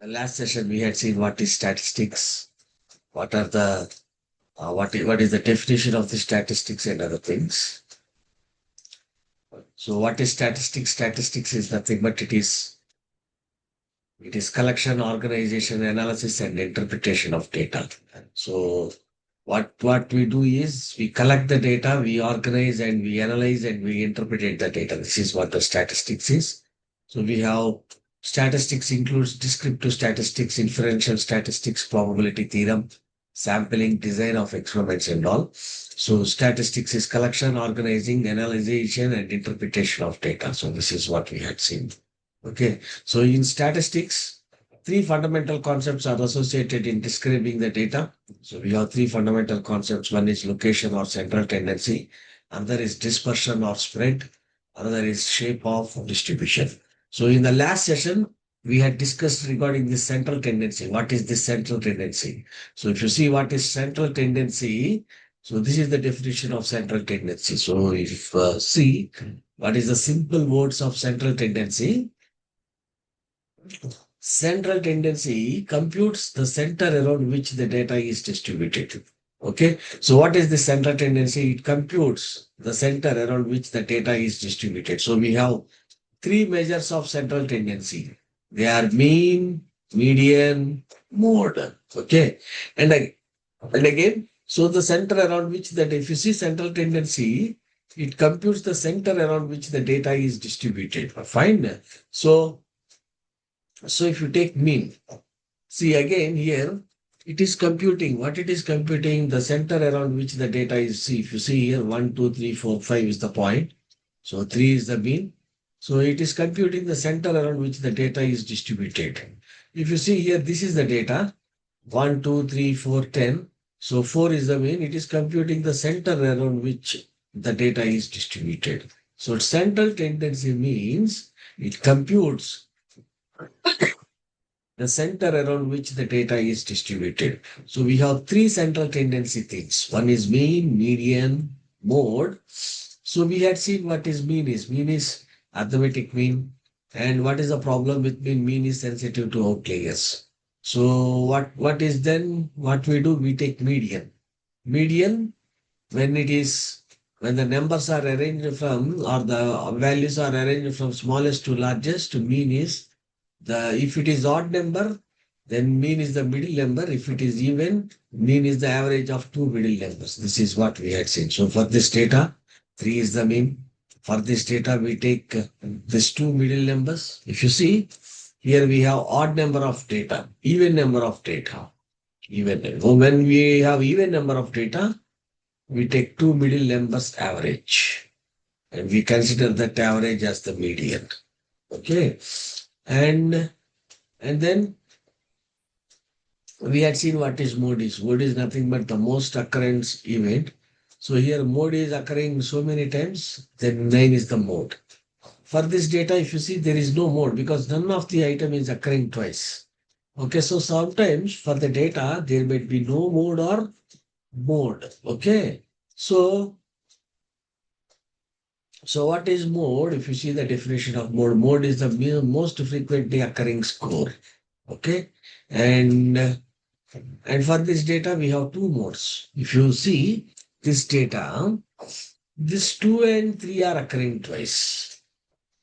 The last session we had seen what is statistics, what are the what is the definition of the statistics and other things. So what is statistics? Statistics is nothing but it is collection, organization, analysis, and interpretation of data. So what we do is we collect the data, we organize and we analyze and we interpret the data. This is what the statistics is. So we have statistics includes descriptive statistics, inferential statistics, probability theorem, sampling, design of experiments and all. So statistics is collection, organizing, analysis, and interpretation of data. So this is what we had seen. Okay. So in statistics, three fundamental concepts are associated in describing the data. So we have three fundamental concepts. One is location or central tendency. Another is dispersion or spread. Another is shape of distribution. So in the last session, we had discussed regarding the central tendency. What is this central tendency? So if you see what is central tendency, so this is the definition of central tendency. So if see what is the simple words of central tendency, central tendency computes the center around which the data is distributed. Okay. So what is the central tendency? It computes the center around which the data is distributed. So we have three measures of central tendency. They are mean, median, mode. Okay. And, and again, so the center around which that if you see central tendency, it computes the center around which the data is distributed. Fine. So if you take mean, see again here, it is computing. What it is computing, the center around which the data is. See, if you see here, 1, 2, 3, 4, 5 is the point. So 3 is the mean. So it is computing the center around which the data is distributed. If you see here, this is the data, 1, 2, 3, 4, 10. So 4 is the mean. It is computing the center around which the data is distributed. So central tendency means it computes the center around which the data is distributed. So we have three central tendency things. One is mean, median, mode. So we had seen what is mean is. Mean is arithmetic mean. And what is the problem with mean? Mean is sensitive to outliers. So what is then what we do? We take median. Median when it is when the numbers are arranged from or the values are arranged from smallest to largest, mean is the if it is odd number, then mean is the middle number. If it is even, mean is the average of two middle numbers. This is what we had seen. So for this data, 3 is the mean. For this data, we take these two middle numbers. If you see, here we have odd number of data, even number of data. Even number. When we have even number of data, we take two middle numbers average. And we consider that average as the median. Okay. And then we had seen what is mode is. Mode is nothing but the most occurrence event. So here mode is occurring so many times, then 9 is the mode. For this data, if you see, there is no mode because none of the item is occurring twice. Okay, so sometimes for the data, there might be no mode or mode. Okay, so what is mode? If you see the definition of mode, mode is the most frequently occurring score. Okay, and for this data, we have two modes. If you see this data, this 2 and 3 are occurring twice.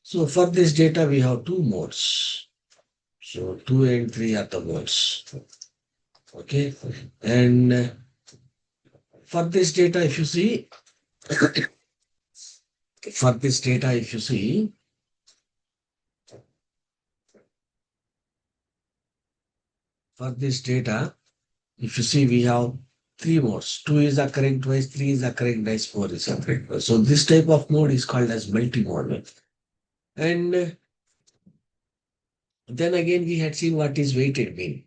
So for this data, we have two modes. So 2 and 3 are the modes. Okay, and for this data, if you see, for this data, if you see, for this data, if you see, we have three modes. 2 is occurring twice, 3 is occurring twice, 4 is occurring twice. So this type of mode is called as multi-mode. And then again, we had seen what is weighted mean.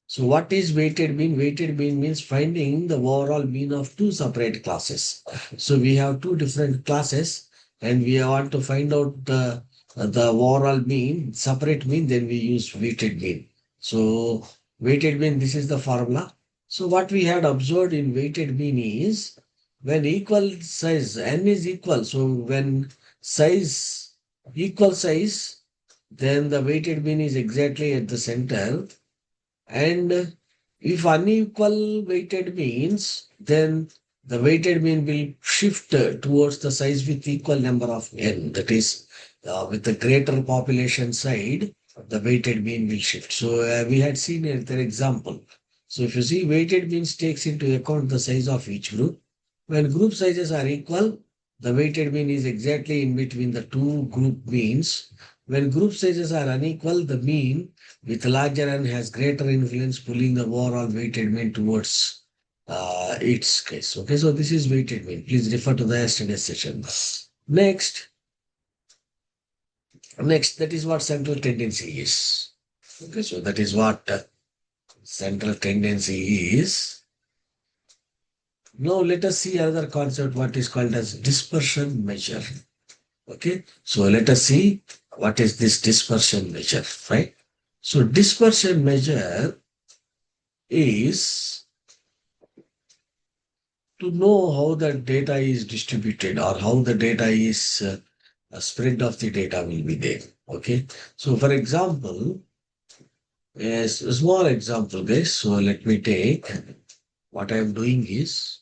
So what is weighted mean? Weighted mean means finding the overall mean of two separate classes. So we have two different classes and we want to find out the overall mean, separate mean, then we use weighted mean. So weighted mean, this is the formula. So what we had observed in weighted mean is when equal size, n is equal. So when size, equal size then the weighted mean is exactly at the center. And if unequal weighted means, then the weighted mean will shift towards the size with equal number of n. That is, with the greater population side, the weighted mean will shift. So we had seen an example. So if you see, weighted means takes into account the size of each group. When group sizes are equal, the weighted mean is exactly in between the two group means. When group sizes are unequal, the mean with larger n has greater influence, pulling the overall weighted mean towards its case. Okay, so this is weighted mean. Please refer to the yesterday's session. Next, next, that is what central tendency is. Okay, so that is what central tendency is. Now let us see another concept, what is called as dispersion measure. Okay, so let us see what is this dispersion measure, right? So dispersion measure is to know how the data is distributed or how the data is a spread of the data will be there. Okay, so for example, yes, a small example, guys. So let me take what I am doing is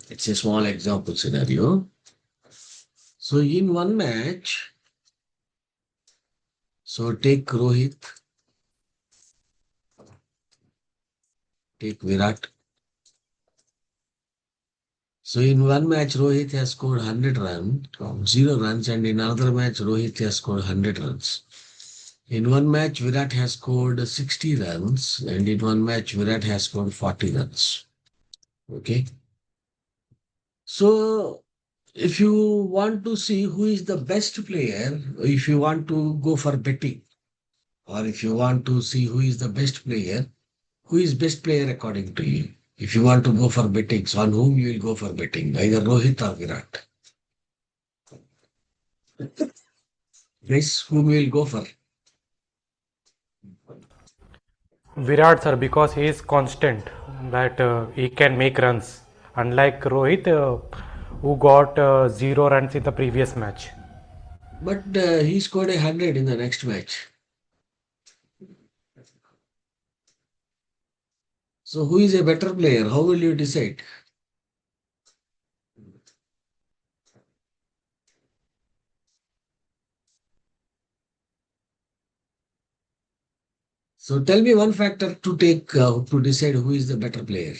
it's a small example scenario. So in one match, so take Rohit, take Virat. So in one match, Rohit has scored 100 runs, 0 runs, and in another match, Rohit has scored 100 runs. In one match, Virat has scored 60 runs, and in one match, Virat has scored 40 runs. Okay. So if you want to see who is the best player, if you want to go for betting, or if you want to see who is the best player, who is best player according to you? If you want to go for betting, so on whom you will go for betting, either Rohit or Virat. Guys, whom you will go for? Virat sir, because he is constant, that he can make runs. Unlike Rohit, who got 0 runs in the previous match. But he scored 100 in the next match. So who is a better player? How will you decide? So tell me one factor to take to decide who is the better player.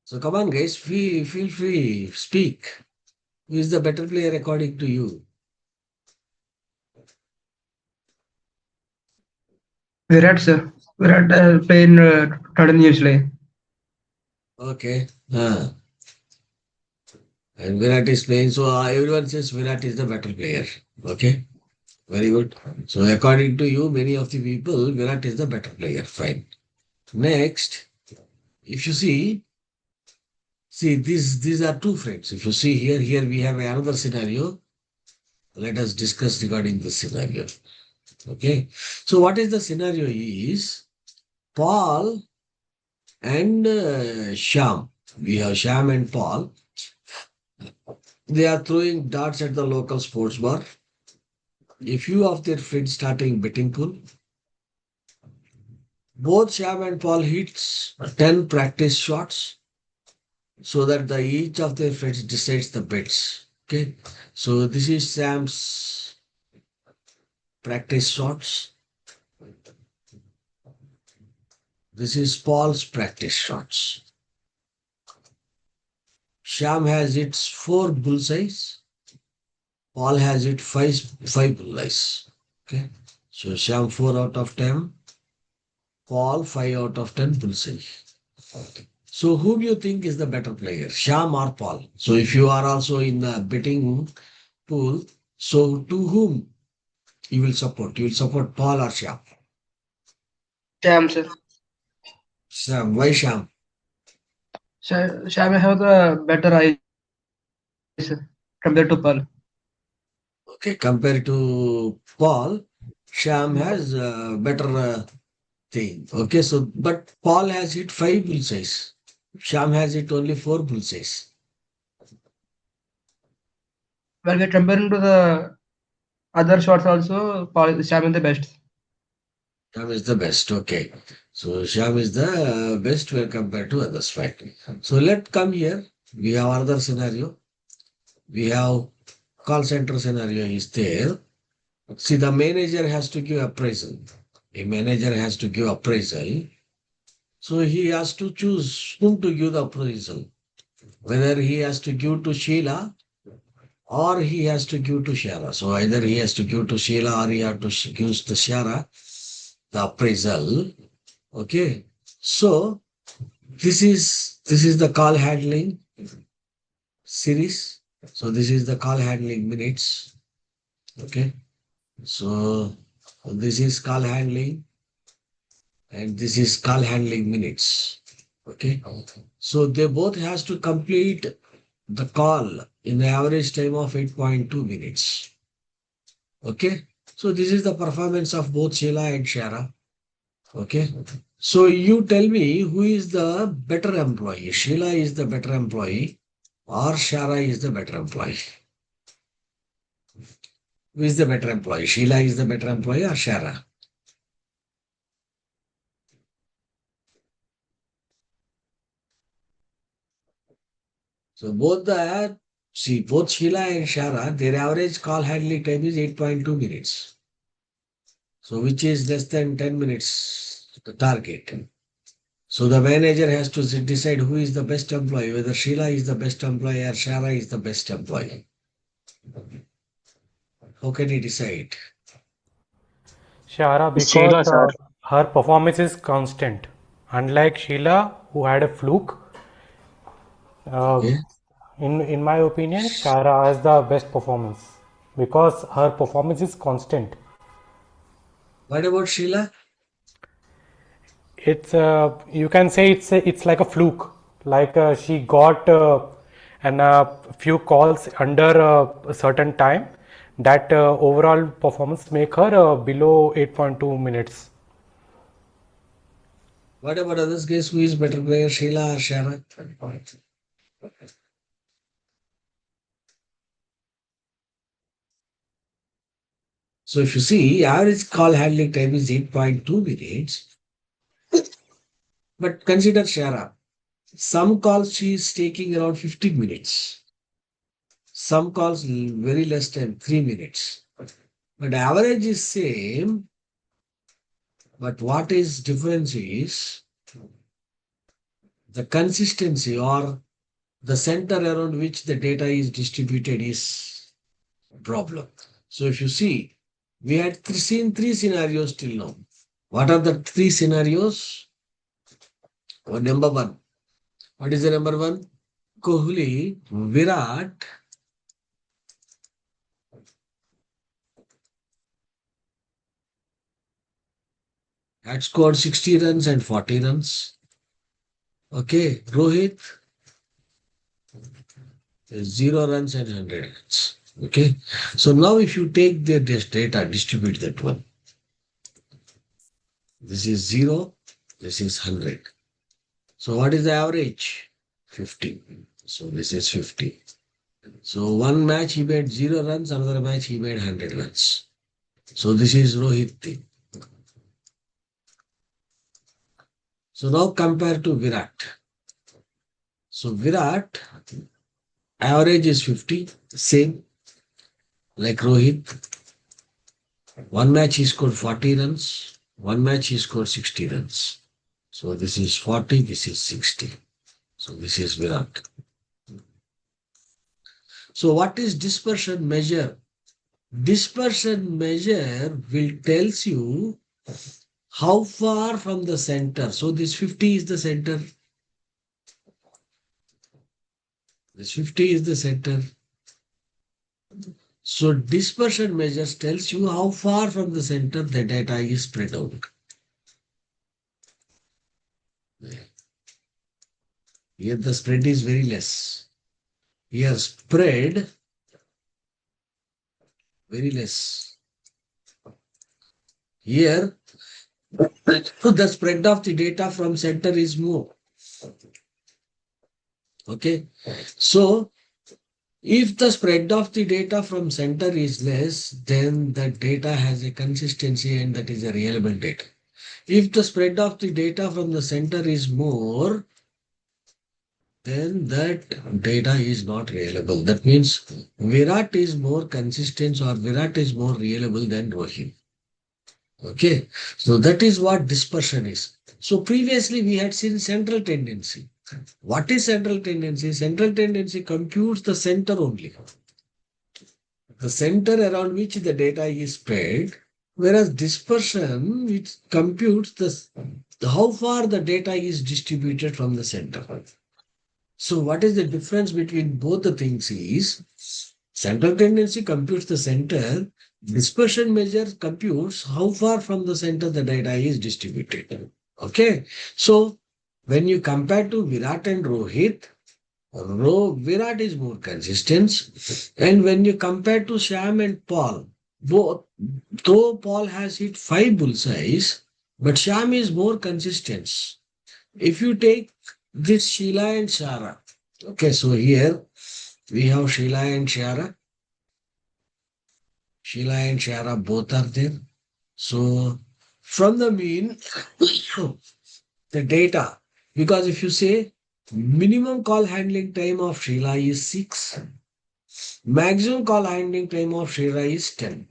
So come on, guys, feel free, speak. Who is the better player according to you? Virat sir. Virat play in continuously. Okay. And Virat is playing. So everyone says Virat is the better player. Okay. Very good. So according to you, many of the people, Virat is the better player. Fine. Next, if you see these are two friends. If you see here we have another scenario. Let us discuss regarding this scenario. Okay. So what is the scenario is Paul and Sham. We have Sham and Paul. They are throwing darts at the local sports bar. A few of their friends starting betting pool. Both Sham and Paul hits 10 practice shots so that each of their friends decides the bets. Okay. So this is Sam's practice shots. This is Paul's practice shots. Sham has its 4 bullseyes. Paul has it five bullseyes. Okay. So Sham 4 out of 10. Paul 5 out of 10 bullseye. So whom you think is the better player, Sham or Paul? So if you are also in the betting pool, so to whom you will support? You will support Paul or Sham? Sham sir. Sham. Why Sham? Sham have the better eyes compared to Paul. Okay, compared to Paul, Sham has better thing. Okay, so but Paul has hit 5 bullseyes. Sham has hit only 4 bullseyes. When we comparing to the other shots also, Sham is the best. Sham is the best. Okay. So Sham is the best when compared to others, right? So let come here. We have another scenario. We have call center scenario is there. See, the manager has to give appraisal. A manager has to give appraisal. So he has to choose whom to give the appraisal. Whether he has to give to Sheila or he has to give to Shara. So either he has to give to Sheila or he has to give to Shara the appraisal. Okay. So this is the call handling series. So this is the call handling minutes. Okay. So this is call handling and this is call handling minutes. Okay. So they both has to complete the call in the average time of 8.2 minutes. Okay. So this is the performance of both Sheila and Shara. Okay. So you tell me who is the better employee? Sheila is the better employee or Shara is the better employee? Who is the better employee? Sheila is the better employee or Shara? So both Sheila and Shara, their average call handling time is 8.2 minutes. So which is less than 10 minutes the target. So the manager has to decide who is the best employee, whether Sheila is the best employee or Shara is the best employee. How can he decide? Shara, because Sheila, sir. her performance is constant. Unlike Sheila, who had a fluke, uh, Okay. in my opinion, Shara has the best performance because her performance is constant. What about Sheila? It's you can say it's like a fluke. Like she got and a few calls under a certain time. That overall performance make her below 8.2 minutes. What about others? Guess who is better player, Sheila or Shara? So if you see, average call handling time is 8.2 minutes. But consider Shara. Some calls she is taking around 15 minutes. Some calls very less than 3 minutes. But average is same. But what is difference is the consistency or the center around which the data is distributed is problem. So if you see, we had seen three scenarios till now. What are the three scenarios? Number one. What is the number one? Kohli, Virat, had scored 60 runs and 40 runs. Okay, Rohit, 0 runs and 100 runs. Okay, so now if you take their data, distribute that one. This is 0, this is 100. So what is the average? 50. So this is 50. So one match he made 0 runs, another match he made 100 runs. So this is Rohit thing. So now compare to Virat. So Virat average is 50, same like Rohit. One match he scored 40 runs, one match he scored 60 runs. So this is 40, this is 60. So this is Virat. So what is dispersion measure? Dispersion measure will tells you how far from the center. So this 50 is the center. This 50 is the center. So dispersion measures tells you how far from the center the data is spread out. Here the spread is very less. Here spread very less. Here So the spread of the data from center is more. Okay. So if the spread of the data from center is less, then the data has a consistency and that is a reliable data. If the spread of the data from the center is more, then that data is not reliable. That means Virat is more consistent or Virat is more reliable than Rohit. Okay, so that is what dispersion is. So previously we had seen central tendency. What is central tendency? Central tendency computes the center only, the center around which the data is spread, whereas dispersion which computes how far the data is distributed from the center. So what is the difference between both the things is central tendency computes the center, dispersion measure computes how far from the center the data is distributed. Okay. So when you compare to Virat and Rohit, Virat is more consistent. And when you compare to Sham and Paul, both, though Paul has hit 5 bullseyes, but Sham is more consistent. If you take this Sheila and Shara, okay, so here we have Sheila and Shara. Sheila and Shara both are there. So from the mean, the data, because if you say minimum call handling time of Sheila is 6, maximum call handling time of Sheila is 10.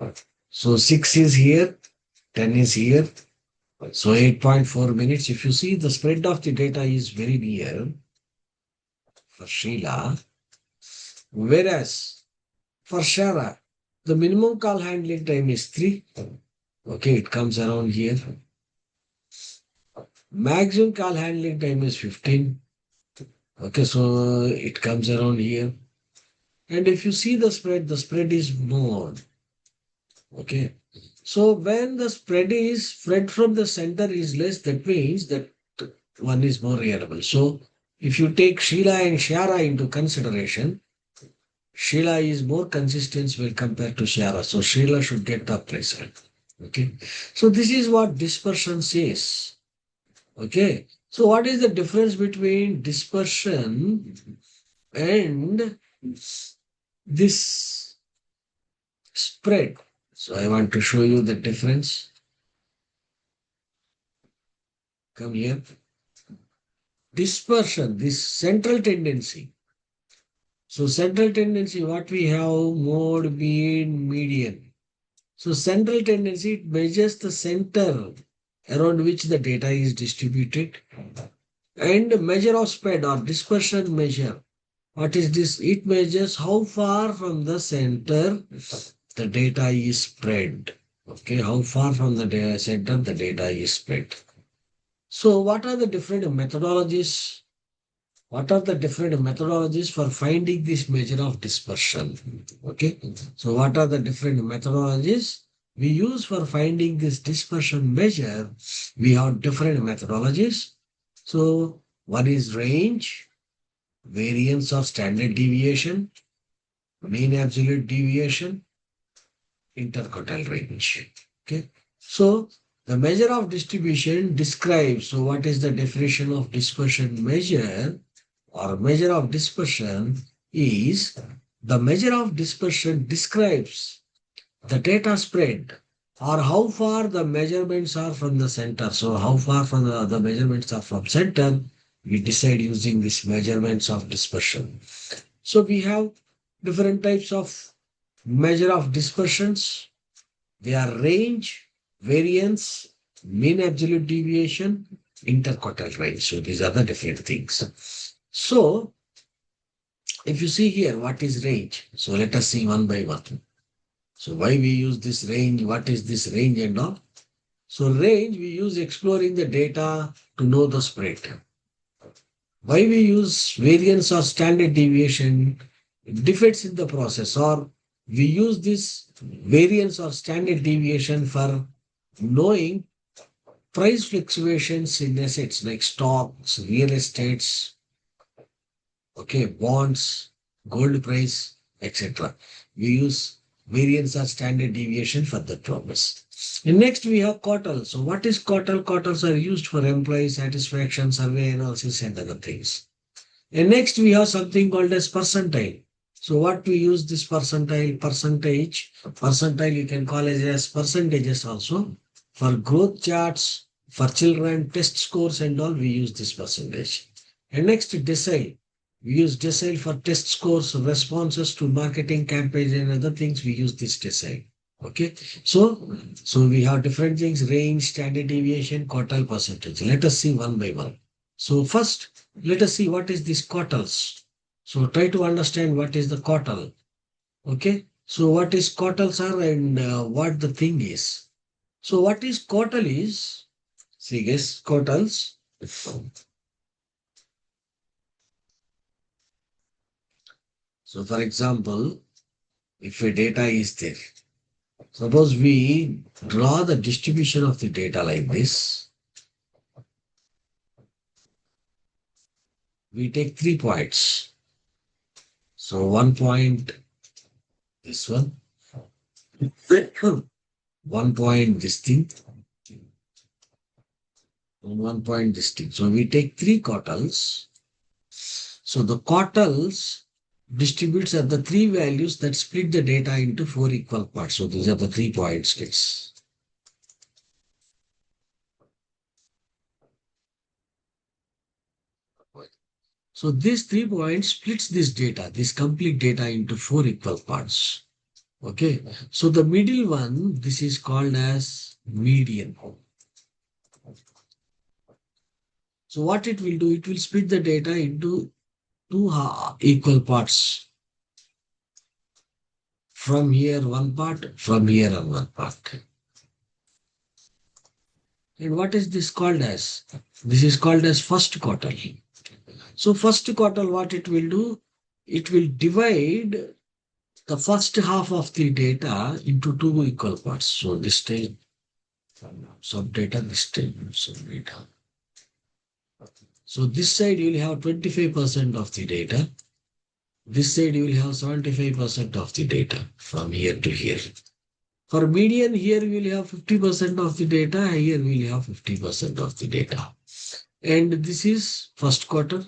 So 6 is here, 10 is here. So 8.4 minutes. If you see the spread of the data is very near for Sheila, whereas for Shara, the minimum call handling time is 3. Okay, it comes around here. Maximum call handling time is 15. Okay, so it comes around here. And if you see the spread is more. Okay. So when the spread from the center is less, that means that one is more reliable. So if you take Sheila and Shara into consideration, Sheila is more consistent when compared to Shara. So Sheila should get the appraisal. Okay. So this is what dispersion says. Okay. So what is the difference between dispersion and this spread? So I want to show you the difference. Come here. Dispersion, this central tendency. So central tendency, what we have, mode, mean, median. So central tendency, it measures the center around which the data is distributed. And measure of spread or dispersion measure. What is this? It measures how far from the center the data is spread. Okay, how far from the data center the data is spread. So what are the different methodologies? What are the different methodologies for finding this measure of dispersion? Okay, so what are the different methodologies we use for finding this dispersion measure? We have different methodologies. So one is range, variance of standard deviation, mean absolute deviation, interquartile range. Okay, so the measure of distribution describes, so what is the definition of dispersion measure or measure of dispersion is the measure of dispersion describes the data spread or how far the measurements are from the center. So how far from the measurements are from center, we decide using these measurements of dispersion. So we have different types of measure of dispersions. They are range, variance, mean absolute deviation, interquartile range. So these are the different things. So if you see here, what is range? So let us see one by one. So why we use this range? What is this range and all? So range we use exploring the data to know the spread. Why we use variance or standard deviation? Defects in the process, or we use this variance or standard deviation for knowing price fluctuations in assets like stocks, real estates, okay, bonds, gold price, etc. We use variance or standard deviation for that purpose. And next we have quartile. So what is quartile? Quartiles are used for employee satisfaction, survey analysis, and other things. And next we have something called as percentile. So what we use this percentile, percentage, percentile you can call it as percentages also. For growth charts, for children, test scores and all, we use this percentage. And next decile. We use decile for test scores, responses to marketing campaigns and other things. We use this decile. Okay. So we have different things, range, standard deviation, quartile, percentage. Let us see one by one. So first, let us see what is this quartiles. So try to understand what is the quartile. Okay. So what is quartiles are and what the thing is. So what is quartile is, see guys, quartiles. So for example, if a data is there, suppose we draw the distribution of the data like this. We take 3 points. So 1 point, this one, 1 point this thing, and 1 point this thing. So we take 3 quartiles. So the quartiles distributes at the 3 values that split the data into 4 equal parts. So these are the 3 points, guys. So these 3 points splits this data, this complete data into 4 equal parts. Okay. So the middle one, this is called as median. So what it will do, it will split the data into 2 equal parts. From here 1 part, from here 1 part. And what is this called as? This is called as first quartile. So first quartile, what it will do? It will divide the first half of the data into 2 equal parts. So this time some data, this time some data. So this side you will have 25% of the data. This side you will have 75% of the data from here to here. For median, here we will have 50% of the data, here we will have 50% of the data. And this is first quarter.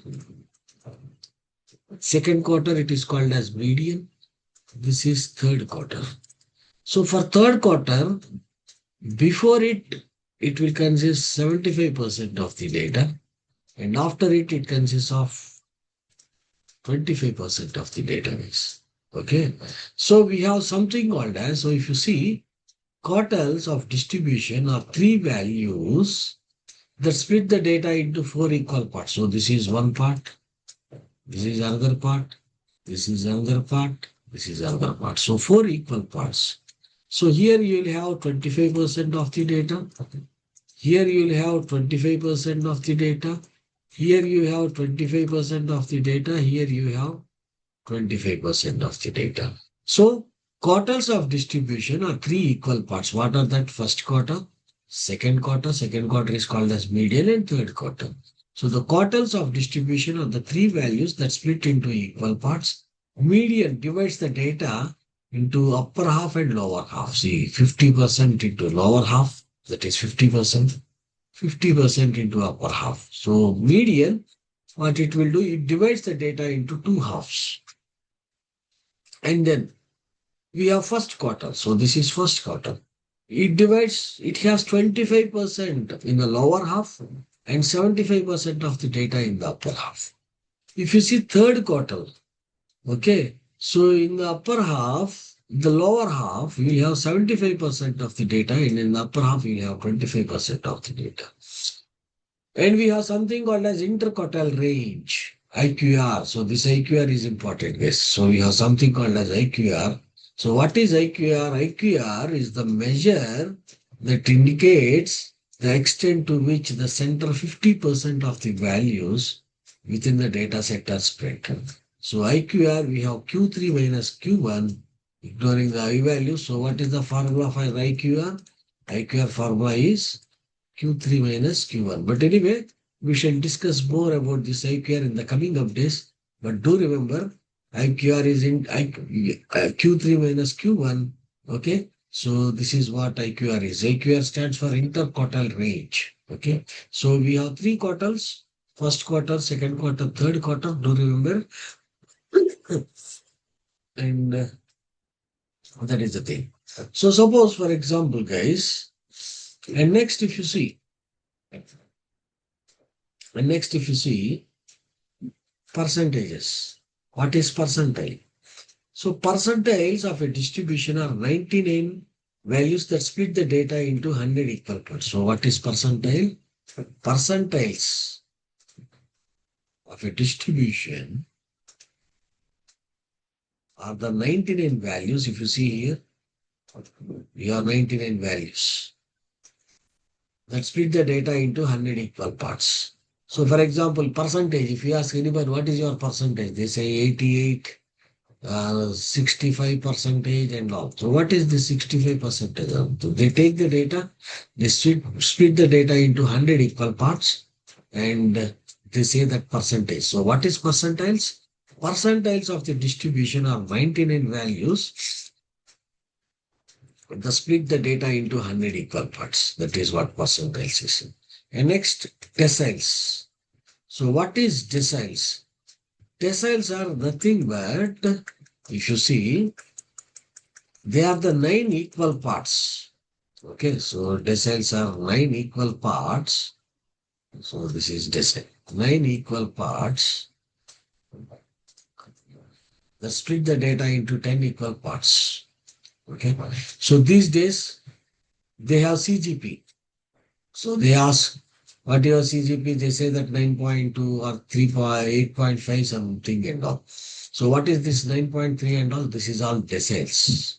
Second quarter, it is called as median. This is third quarter. So for third quarter, before it will consist 75% of the data. And after it consists of 25% of the database. Okay. So we have something called as, so if you see, quartiles of distribution are 3 values that split the data into 4 equal parts. So this is 1 part, this is another part, this is another part, this is another part. So 4 equal parts. So here you will have 25% of the data. Here you will have 25% of the data. Here you have 25% of the data. Here you have 25% of the data. So quartiles of distribution are 3 equal parts. What are that? First quarter, second quarter. Second quarter is called as median, and third quarter. So the quartiles of distribution are the 3 values that split into equal parts. Median divides the data into upper half and lower half. See, 50% into lower half, that is 50%. 50% into upper half. So median, what it will do, it divides the data into 2 halves. And then we have first quarter. So this is first quarter. It divides, it has 25% in the lower half and 75% of the data in the upper half. If you see third quarter, okay, so in the upper half, the lower half, we have 75% of the data, and in the upper half, we have 25% of the data. And we have something called as interquartile range, IQR. So this IQR is important, guys. So we have something called as IQR. So what is IQR? IQR is the measure that indicates the extent to which the center 50% of the values within the data set are spread. So IQR, we have Q3 minus Q1, ignoring the I value. So what is the formula for IQR? IQR formula is Q3 minus Q1. But anyway, we shall discuss more about this IQR in the coming updates. But do remember, IQR is in Q3 minus Q1. Okay. So this is what IQR is. IQR stands for interquartile range. Okay. So we have three quartiles: first quarter, second quarter, third quarter. Do you remember? And that is the thing. So suppose, for example, guys, and next if you see, and next if you see percentages. What is percentile? So percentiles of a distribution are 99 values that split the data into 100 equal parts. So what is percentile? Percentiles of a distribution are the 99 values. If you see here, you have 99 values that split the data into 100 equal parts. So for example, percentage, if you ask anybody, what is your percentage? They say 88, 65 percentage and all. So what is the 65 percentage? So they take the data, they split the data into 100 equal parts and they say that percentage. So what is percentiles? Percentiles of the distribution are 99 values. They split the data into 100 equal parts. That is what percentiles is. And next, deciles. So what is deciles? Deciles are nothing but, if you see, they are the 9 equal parts. Okay, so deciles are 9 equal parts. So this is decile. 9 equal parts that split the data into 10 equal parts. Okay, so these days they have CGP. So they ask, what your CGP? They say that 9.2 or 8.5 something and all. So what is this 9.3 and all? This is all deciles.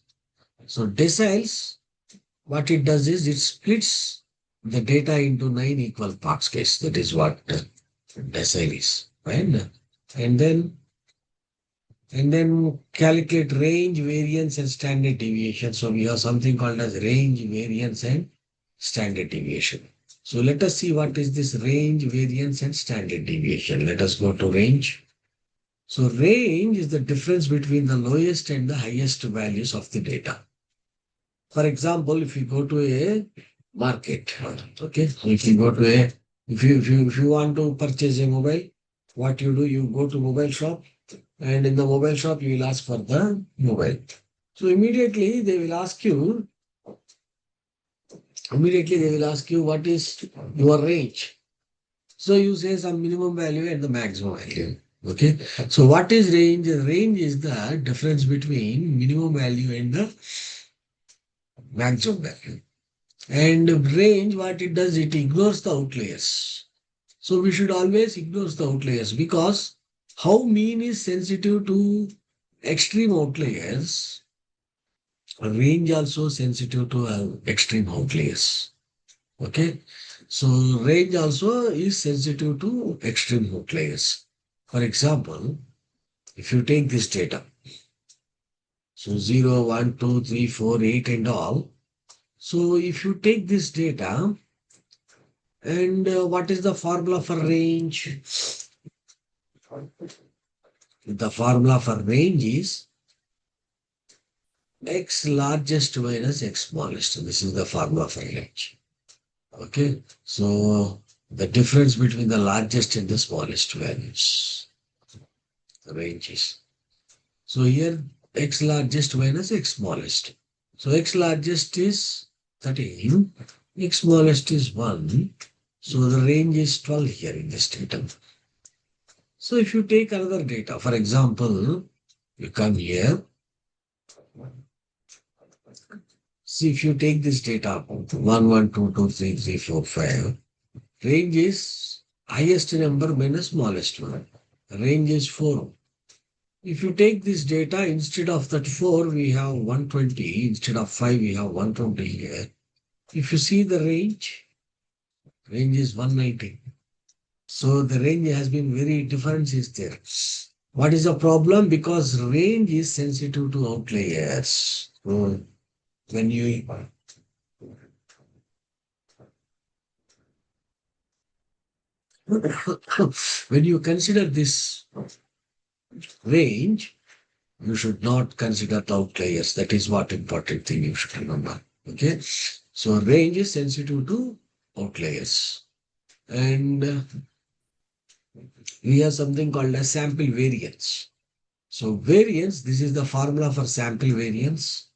So deciles, what it does is it splits the data into 9 equal parts case. That is what decile is, right? And then calculate range, variance, and standard deviation. So we have something called as range, variance, and standard deviation. So let us see what is this range, variance, and standard deviation. Let us go to range. So range is the difference between the lowest and the highest values of the data. For example, if you go to a market, okay, so if you go to a, if you want to purchase a mobile, what you do, you go to mobile shop, and in the mobile shop you will ask for the mobile. So immediately they will ask you, what is your range. So you say some minimum value and the maximum value. Okay. So what is range? Range is the difference between minimum value and the maximum value. And range, what it does, it ignores the outliers. So we should always ignore the outliers, because how mean is sensitive to extreme outliers, range also sensitive to extreme outliers. Okay. So range also is sensitive to extreme outliers. For example, if you take this data, so 0, 1, 2, 3, 4, 8 and all. So if you take this data, and what is the formula for range? The formula for range is x largest minus x smallest. This is the formula for range. Okay, so the difference between the largest and the smallest values, the ranges. So here x largest minus x smallest. So x largest is 13, x smallest is 1. So the range is 12 here in this data. So if you take another data, for example, you come here. See, if you take this data, 1, 1, 2, 2, 3, 3, 4, 5, range is highest number minus smallest one. Range is 4. If you take this data, instead of that 4, we have 120. Instead of 5, we have 120 here. If you see the range is 190. So the range has been very different is there. What is the problem? Because range is sensitive to outliers. So when you when you consider this range, You should not consider the outliers. That is what important thing you should remember. Okay. So range is sensitive to outliers. And we have something called as sample variance. So variance, this is the formula for sample variance.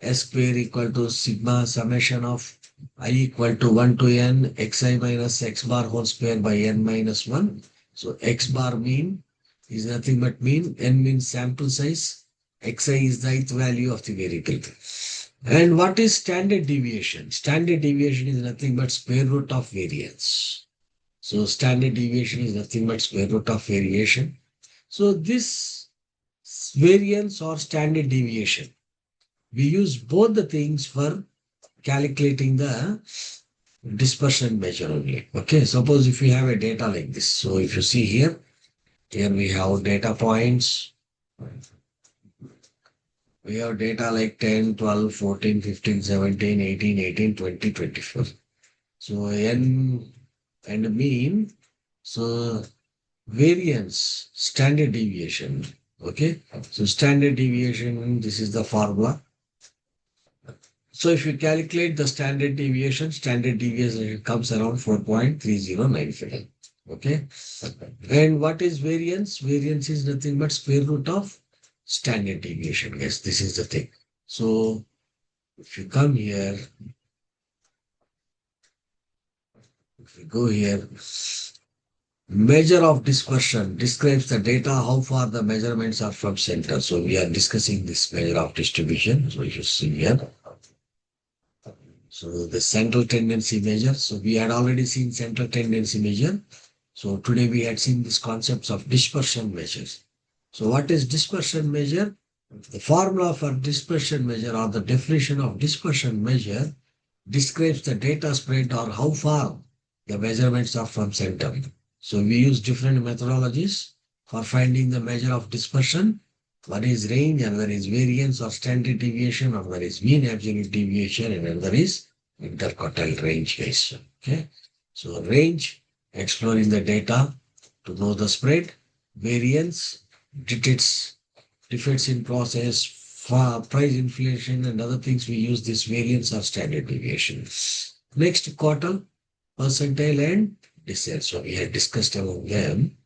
S square equal to sigma summation of I equal to 1 to n xi minus x bar whole square by n minus 1. So x bar mean is nothing but mean, n means sample size, xi is the ith value of the variable. And what is standard deviation? Standard deviation is nothing but square root of variance. So standard deviation is nothing but square root of variation. So this variance or standard deviation, we use both the things for calculating the dispersion measure only. Okay, suppose if you have a data like this. So if you see here we have data points. We have data like 10, 12, 14, 15, 17, 18, 18, 20, 24. So n and mean. So variance, standard deviation. Okay, so standard deviation, this is the formula. So if you calculate the standard deviation comes around 4.3095. Okay. And what is variance? Variance is nothing but square root of standard deviation. Yes, this is the thing. So if you come here, if you go here, measure of dispersion describes the data, how far the measurements are from center. So we are discussing this measure of distribution. So you see here. So the central tendency measure. So we had already seen central tendency measure. So today we had seen these concepts of dispersion measures. So what is dispersion measure? The formula for dispersion measure or the definition of dispersion measure describes the data spread or how far the measurements are from center. So we use different methodologies for finding the measure of dispersion. One is range, another is variance or standard deviation, another is mean absolute deviation, and another is interquartile range case. Okay. So range, exploring the data to know the spread. Variance, detects defects in process, price inflation, and other things. We use this variance or standard deviation. Next, quartile, percentile, and decile. So we had discussed about them.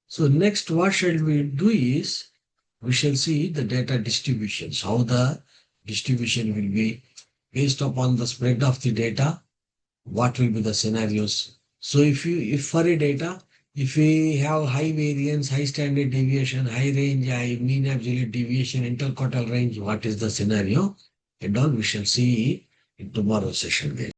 So next, what shall we do is we shall see the data distributions, how the distribution will be based upon the spread of the data, what will be the scenarios. So if for a data, if we have high variance, high standard deviation, high range, high mean absolute deviation, interquartile range, what is the scenario? And all we shall see in tomorrow's session.